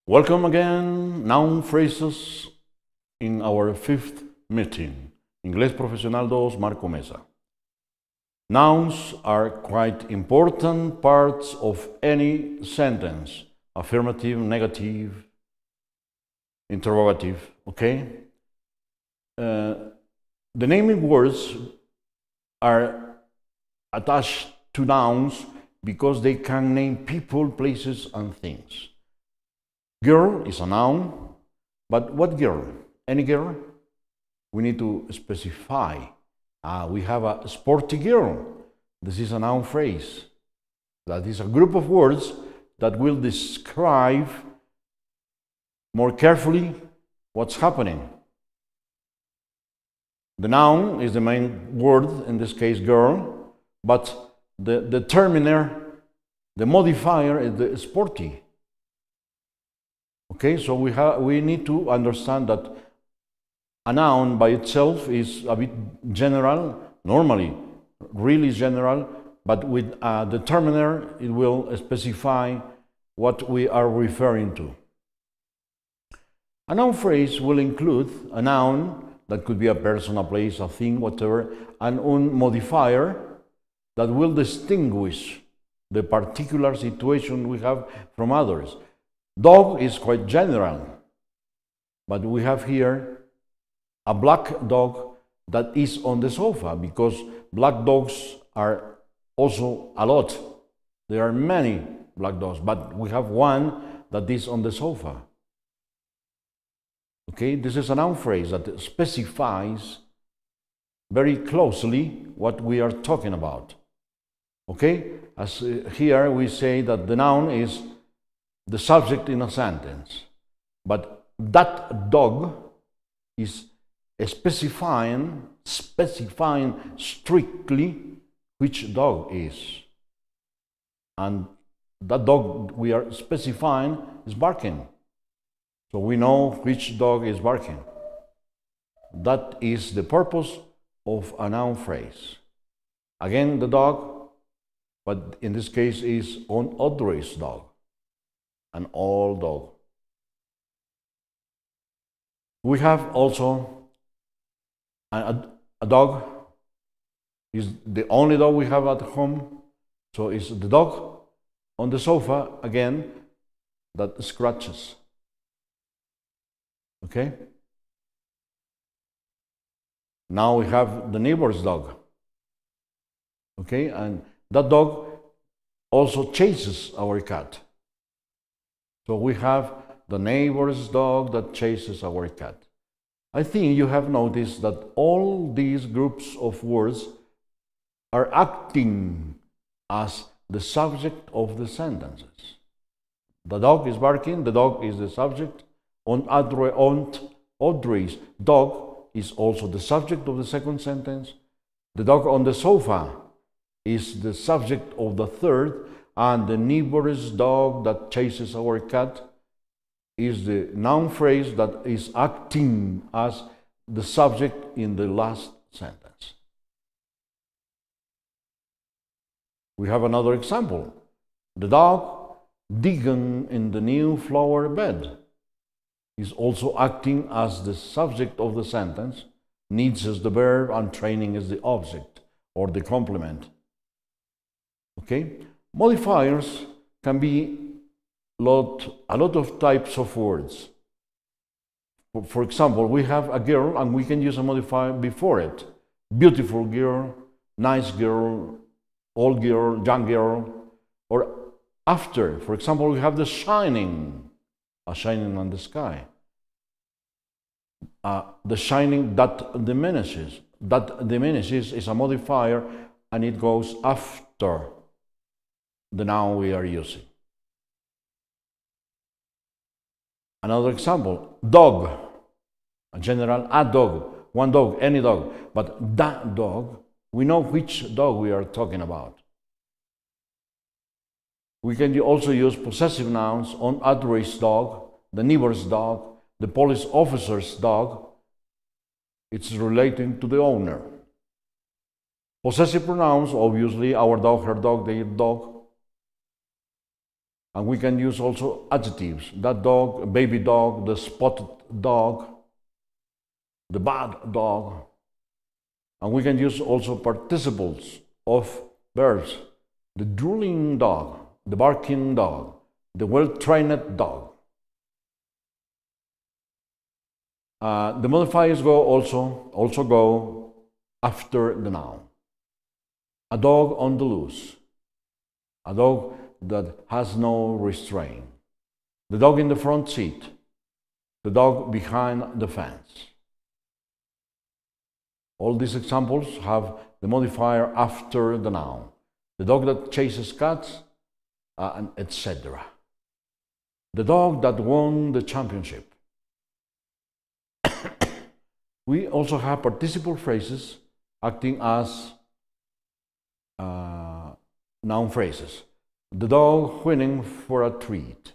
Welcome again, Noun Phrases, in our fifth meeting. Ingés Profesional 2, Marco Meza. Nouns are quite important parts of any sentence. Affirmative, negative, interrogative, okay? The naming words are attached to nouns because they can name people, places, and things. Girl is a noun, but what girl? Any girl? We need to specify. We have a sporty girl. This is a noun phrase. That is a group of words that will describe more carefully what's happening. The noun is the main word, in this case girl, but the determiner, the modifier is the sporty. Okay, so we need to understand that a noun by itself is a bit general, normally really general, but with a determiner it will specify what we are referring to. A noun phrase will include a noun that could be a person, a place, a thing, whatever, and a modifier that will distinguish the particular situation we have from others. Dog is quite general, but we have here a black dog that is on the sofa, because black dogs are also a lot. There are many black dogs, but we have one that is on the sofa. Okay, this is a noun phrase that specifies very closely what we are talking about. Okay, as here we say that the noun is the subject in a sentence, but that dog is specifying strictly which dog is, and that dog we are specifying is barking, so we know which dog is barking. That is the purpose of a noun phrase. Again, the dog, but in this case is on Audrey's dog, an old dog. We have also a dog. Is the only dog we have at home, so it's the dog on the sofa again that scratches. Okay? Now we have the neighbor's dog. Okay, and that dog also chases our cat. So we have the neighbor's dog that chases our cat. I think you have noticed that all these groups of words are acting as the subject of the sentences. The dog is barking, the dog is the subject. On Audrey's dog is also the subject of the second sentence. The dog on the sofa is the subject of the third, and the neighbor's dog that chases our cat is the noun phrase that is acting as the subject in the last sentence. We have another example. The dog digging in the new flower bed is also acting as the subject of the sentence. Needs is the verb and training is the object or the complement. Okay? Modifiers can be a lot of types of words. For example, we have a girl and we can use a modifier before it. Beautiful girl, nice girl, old girl, young girl. Or after, for example, we have the shining, a shining on the sky. The shining that diminishes. That diminishes is a modifier and it goes after the noun we are using. Another example, dog, a general, a dog, one dog, any dog, but that dog, we know which dog we are talking about. We can also use possessive nouns on Audrey's dog, the neighbor's dog, the police officer's dog. It's relating to the owner. Possessive pronouns, obviously, our dog, her dog, their dog. And we can use also adjectives. That dog, baby dog, the spotted dog, the bad dog. And we can use also participles of verbs. The drooling dog, the barking dog, the well-trained dog. The modifiers also go after the noun. A dog on the loose. A dog that has no restraint. The dog in the front seat. The dog behind the fence. All these examples have the modifier after the noun. The dog that chases cats, and etc. The dog that won the championship. We also have participle phrases acting as noun phrases. The dog whinnying for a treat.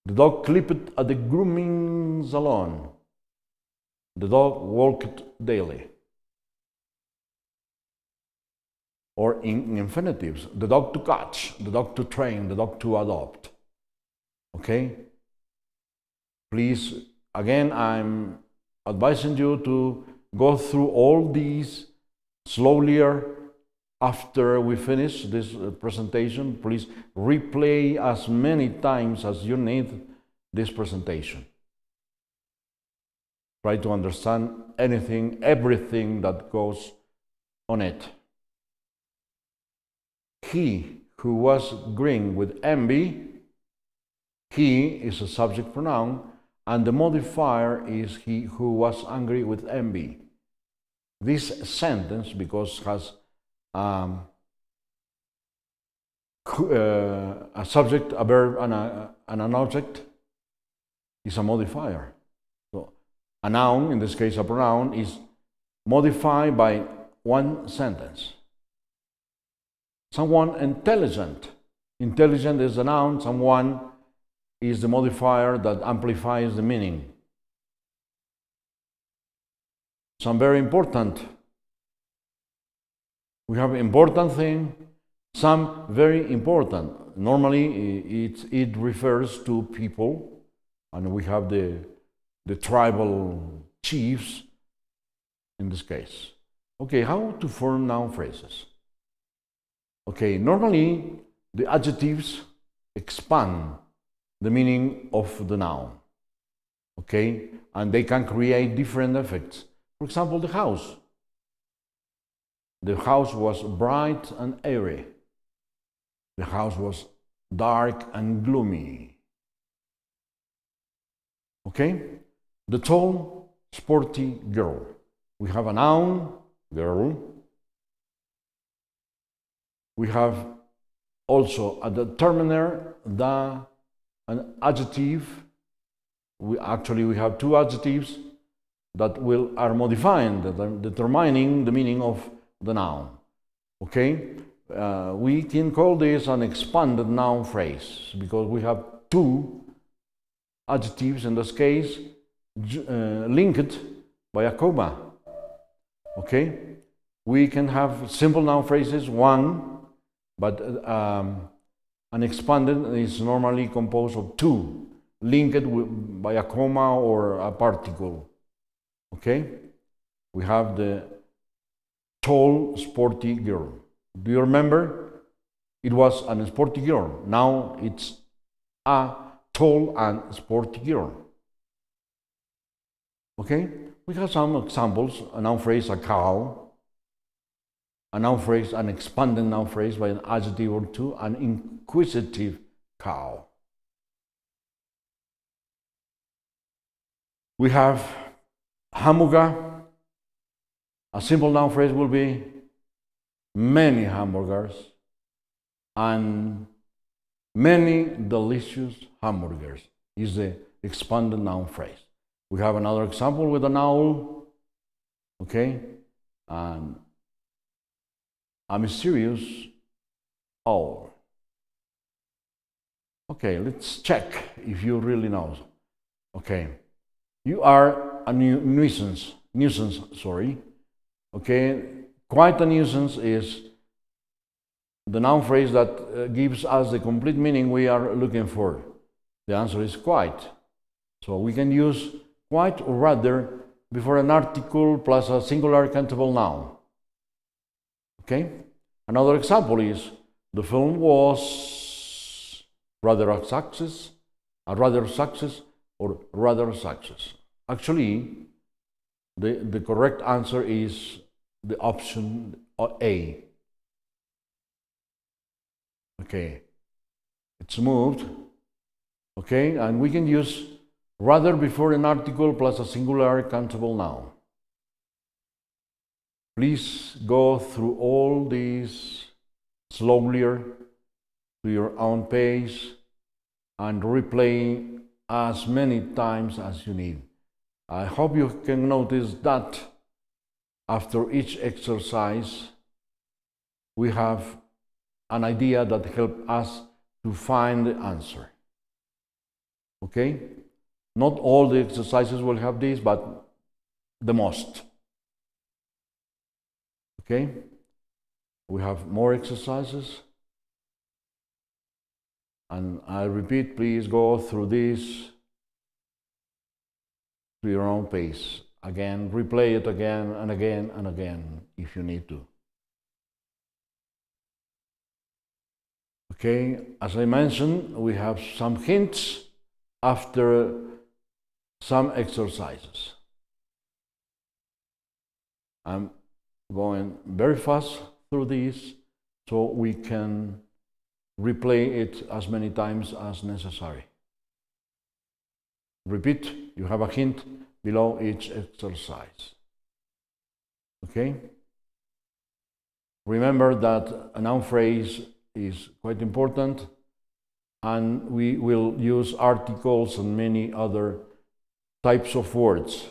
The dog clipped at the grooming salon. The dog walked daily. Or in infinitives, the dog to catch, the dog to train, the dog to adopt. Okay? Please, again, I'm advising you to go through all these slowly after we finish this presentation. Please replay as many times as you need this presentation. Try to understand everything that goes on it. He who was green with envy, he is a subject pronoun, and the modifier is he who was angry with envy. This sentence, because has a subject, a verb, and an object, is a modifier. So a noun, in this case a pronoun, is modified by one sentence. Someone intelligent. Intelligent is a noun, someone is the modifier that amplifies the meaning. Some very important. We have important thing, some very important. Normally it refers to people, and we have the tribal chiefs in this case. Okay, how to form noun phrases? Okay, normally the adjectives expand the meaning of the noun. Okay, and they can create different effects. For example, the house. The house was bright and airy. The house was dark and gloomy. Okay? The tall, sporty girl. We have a noun, girl. We have also a determiner, an adjective. We have two adjectives that are modifying, that are determining the meaning of the noun. Okay? We can call this an expanded noun phrase because we have two adjectives, in this case, linked by a comma. Okay? We can have simple noun phrases, one, but an expanded is normally composed of two, linked by a comma or a particle. Okay? We have the tall, sporty girl. Do you remember? It was a sporty girl. Now it's a tall and sporty girl. Okay? We have some examples. A noun phrase, a cow. A noun phrase, an expanded noun phrase by an adjective or two, an inquisitive cow. We have hamburger. A simple noun phrase will be many hamburgers and many delicious hamburgers is the expanded noun phrase. We have another example with an owl, okay, and a mysterious owl. Okay, let's check if you really know. Okay, you are a nuisance. Okay, quite a nuisance is the noun phrase that gives us the complete meaning we are looking for? The answer is quite. So we can use quite or rather before an article plus a singular countable noun. Okay? Another example is the film was rather a success, or rather success. Actually, the correct answer is the option A. Okay, it's moved. Okay, and we can use rather before an article plus a singular countable noun. Please go through all these slowly to your own pace and replay as many times as you need. I hope you can notice that after each exercise, we have an idea that helps us to find the answer. Okay? Not all the exercises will have this, but the most. Okay? We have more exercises. And I repeat, please go through this to your own pace. Again, replay it again and again and again if you need to. Okay, as I mentioned, we have some hints after some exercises. I'm going very fast through these so we can replay it as many times as necessary. Repeat, you have a hint below each exercise. Okay? Remember that a noun phrase is quite important, and we will use articles and many other types of words.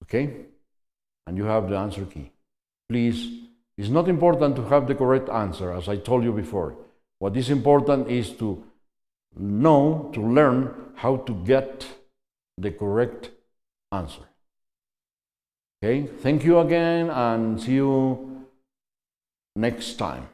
Okay? And you have the answer key. Please, it's not important to have the correct answer, as I told you before. What is important is to know, to learn how to get the correct answer. Okay? Thank you again, and see you next time.